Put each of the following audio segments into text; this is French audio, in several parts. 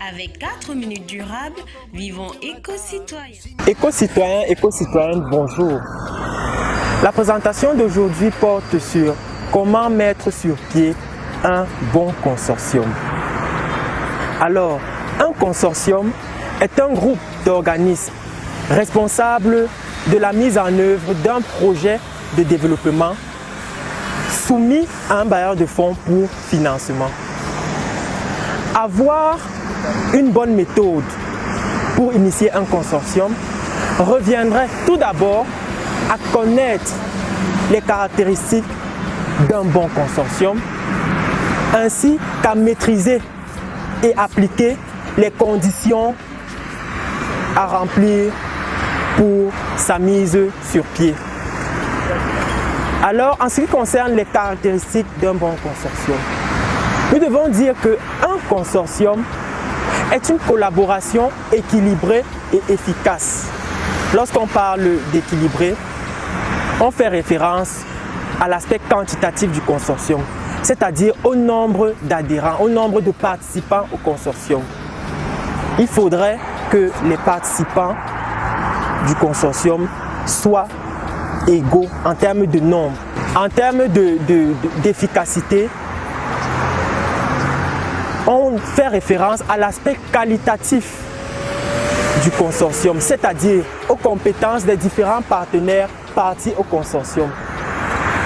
Avec 4 minutes durables, vivons éco-citoyens. Éco-citoyens, éco-citoyennes, bonjour. La présentation d'aujourd'hui porte sur comment mettre sur pied un bon consortium. Alors, un consortium est un groupe d'organismes responsables de la mise en œuvre d'un projet de développement soumis à un bailleur de fonds pour financement. Avoir une bonne méthode pour initier un consortium reviendrait tout d'abord à connaître les caractéristiques d'un bon consortium, ainsi qu'à maîtriser et appliquer les conditions à remplir pour sa mise sur pied. Alors, en ce qui concerne les caractéristiques d'un bon consortium, nous devons dire qu'un consortium est une collaboration équilibrée et efficace. Lorsqu'on parle d'équilibré, on fait référence à l'aspect quantitatif du consortium, c'est-à-dire au nombre d'adhérents, au nombre de participants au consortium. Il faudrait que les participants du consortium soient égaux en termes de nombre. En termes d'efficacité, on fait référence à l'aspect qualitatif du consortium, c'est-à-dire aux compétences des différents partenaires partis au consortium.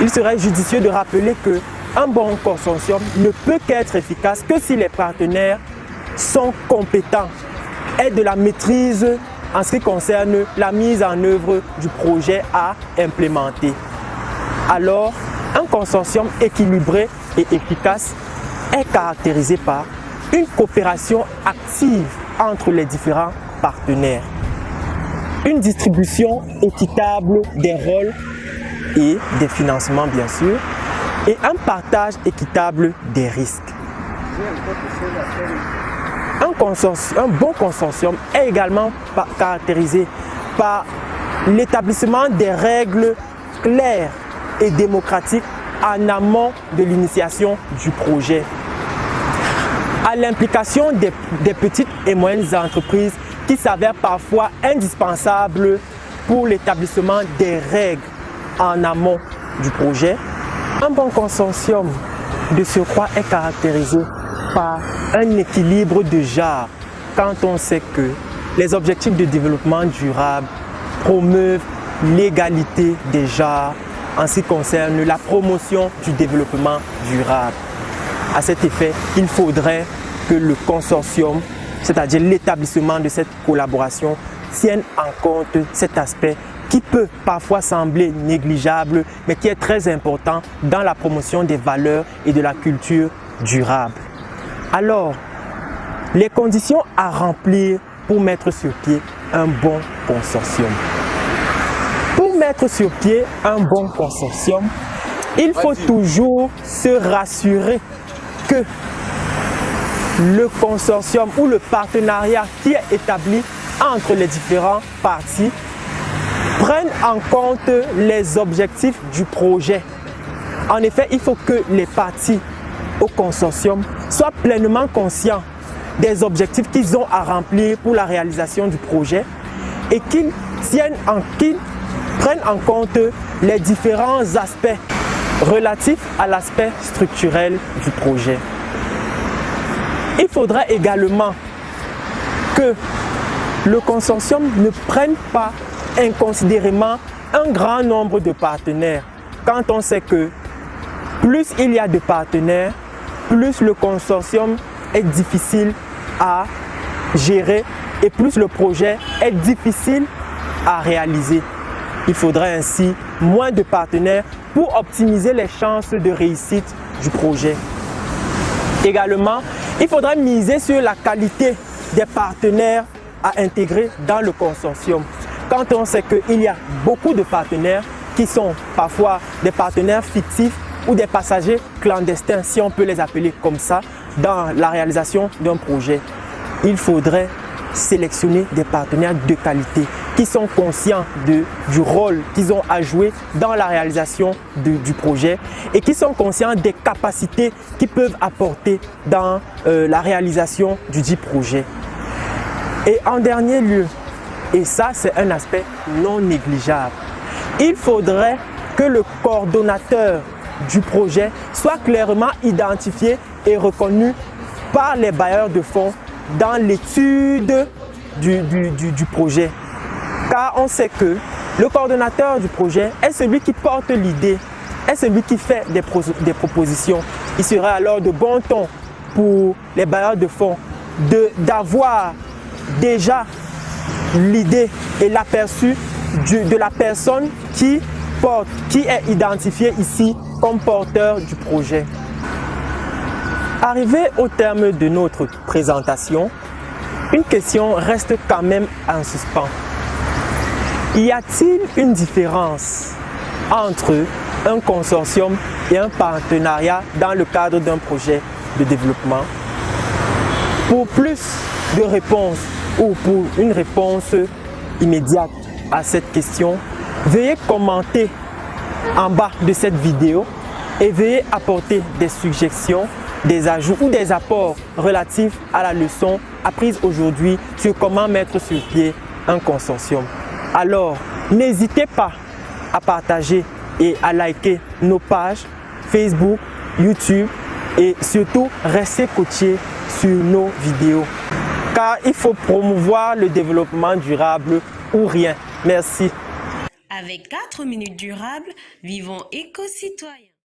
Il serait judicieux de rappeler qu'un bon consortium ne peut qu'être efficace que si les partenaires sont compétents et de la maîtrise en ce qui concerne la mise en œuvre du projet à implémenter. Alors, un consortium équilibré et efficace est caractérisé par une coopération active entre les différents partenaires, une distribution équitable des rôles et des financements bien sûr, et un partage équitable des risques. Un bon consortium est également caractérisé par l'établissement des règles claires et démocratiques en amont de l'initiation du projet, à l'implication des petites et moyennes entreprises qui s'avèrent parfois indispensables pour l'établissement des règles en amont du projet. Un bon consortium de surcroît est caractérisé par un équilibre de genre quand on sait que les objectifs de développement durable promeuvent l'égalité des genres en ce qui concerne la promotion du développement durable. À cet effet, il faudrait que le consortium, c'est-à-dire l'établissement de cette collaboration, tienne en compte cet aspect qui peut parfois sembler négligeable, mais qui est très important dans la promotion des valeurs et de la culture durable. Alors, les conditions à remplir pour mettre sur pied un bon consortium. Pour mettre sur pied un bon consortium, il faut toujours se rassurer que le consortium ou le partenariat qui est établi entre les différents parties prenne en compte les objectifs du projet. En effet, il faut que les parties au consortium soient pleinement conscients des objectifs qu'ils ont à remplir pour la réalisation du projet et qu'ils prennent en compte les différents aspects relatifs à l'aspect structurel du projet. Il faudrait également que le consortium ne prenne pas inconsidérément un grand nombre de partenaires. Quand on sait que plus il y a de partenaires, plus le consortium est difficile à gérer et plus le projet est difficile à réaliser. Il faudrait ainsi moins de partenaires pour optimiser les chances de réussite du projet. Également, il faudrait miser sur la qualité des partenaires à intégrer dans le consortium. Quand on sait qu'il y a beaucoup de partenaires qui sont parfois des partenaires fictifs ou des passagers clandestins, si on peut les appeler comme ça, dans la réalisation d'un projet, il faudrait sélectionner des partenaires de qualité qui sont conscients du rôle qu'ils ont à jouer dans la réalisation du projet et qui sont conscients des capacités qu'ils peuvent apporter dans la réalisation du dit projet. Et en dernier lieu, et ça c'est un aspect non négligeable, il faudrait que le coordonnateur du projet soit clairement identifié et reconnu par les bailleurs de fonds dans l'étude du projet. Car on sait que le coordonnateur du projet est celui qui porte l'idée, est celui qui fait des propositions. Il serait alors de bon ton pour les bailleurs de fonds d'avoir déjà l'idée et l'aperçu de la personne qui est identifiée ici comme porteur du projet. Arrivé au terme de notre présentation, une question reste quand même en suspens. Y a-t-il une différence entre un consortium et un partenariat dans le cadre d'un projet de développement? Pour plus de réponses ou pour une réponse immédiate à cette question, veuillez commenter en bas de cette vidéo et veuillez apporter des suggestions, des ajouts ou des apports relatifs à la leçon apprise aujourd'hui sur comment mettre sur pied un consortium. Alors, n'hésitez pas à partager et à liker nos pages Facebook, YouTube et surtout restez coachés sur nos vidéos. Car il faut promouvoir le développement durable ou rien. Merci. Avec 4 minutes durables, vivons éco-citoyens.